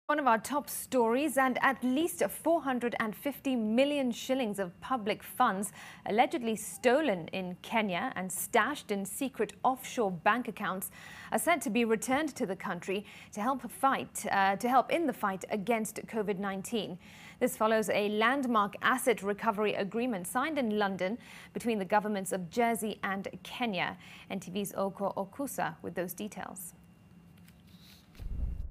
One of our top stories, and at least 450 million shillings of public funds allegedly stolen in Kenya and stashed in secret offshore bank accounts are said to be returned to the country to help in the fight against COVID-19. This follows a landmark asset recovery agreement signed in London between the governments of Jersey and Kenya. NTV's Oko Okusa with those details.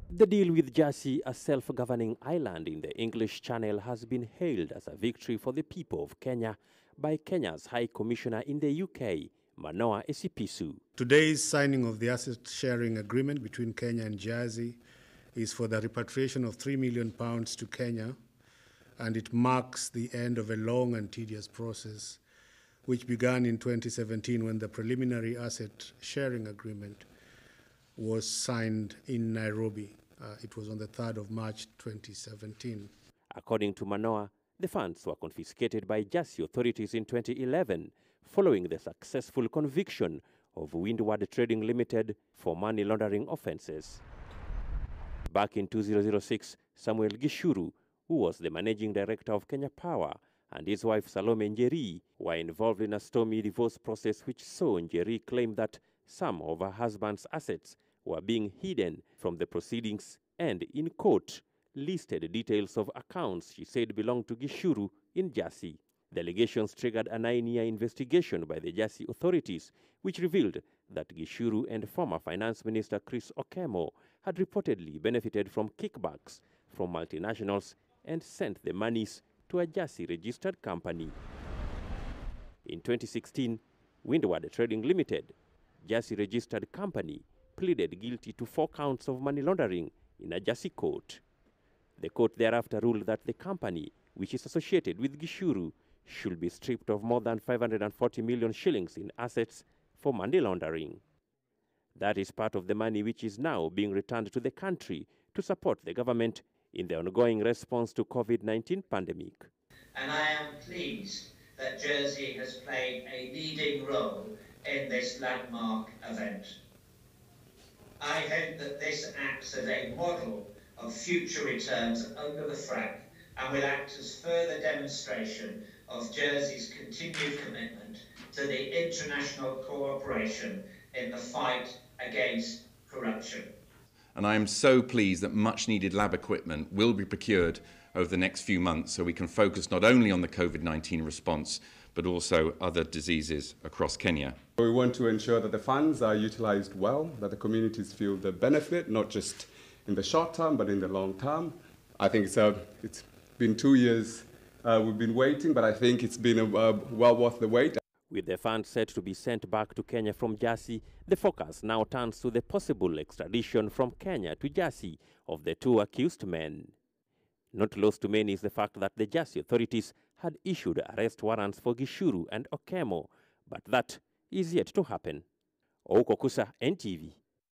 The deal with Jersey, a self-governing island in the English Channel, has been hailed as a victory for the people of Kenya by Kenya's High Commissioner in the UK, Manoa Esipisu. Today's signing of the asset sharing agreement between Kenya and Jersey is for the repatriation of £3 million to Kenya, and it marks the end of a long and tedious process which began in 2017 when the preliminary asset sharing agreement was signed in Nairobi. It was on the 3rd of March 2017. According to Manoa, the funds were confiscated by Jersey authorities in 2011 following the successful conviction of Windward Trading Limited for money laundering offences. Back in 2006, Samuel Gichuru, who was the managing director of Kenya Power, and his wife Salome Njeri were involved in a stormy divorce process which saw Njeri claim that some of her husband's assets were being hidden from the proceedings and, in court, listed details of accounts she said belonged to Gichuru in Jersey. The allegations triggered a 9-year investigation by the Jersey authorities, which revealed that Gichuru and former Finance Minister Chris Okemo had reportedly benefited from kickbacks from multinationals and sent the monies to a Jersey-registered company. In 2016, Windward Trading Limited, Jersey-registered company, pleaded guilty to 4 counts of money laundering in a Jersey court. The court thereafter ruled that the company, which is associated with Gichuru, should be stripped of more than 540 million shillings in assets for money laundering. That is part of the money which is now being returned to the country to support the government in the ongoing response to COVID-19 pandemic. And I am pleased that Jersey has played a leading role in this landmark event. I hope that this acts as a model of future returns under the FRAC and will act as further demonstration of Jersey's continued commitment to the international cooperation in the fight against corruption. And I am so pleased that much needed lab equipment will be procured over the next few months so we can focus not only on the COVID-19 response but also other diseases across Kenya. We want to ensure that the funds are utilised well, that the communities feel the benefit, not just in the short term but in the long term. I think it's been 2 years we've been waiting, but I think it's been well worth the wait. With the funds set to be sent back to Kenya from Jersey, the focus now turns to the possible extradition from Kenya to Jersey of the 2 accused men. Not lost to many is the fact that the Jersey authorities had issued arrest warrants for Gichuru and Okemo, but that is yet to happen. Oko Okusa, NTV.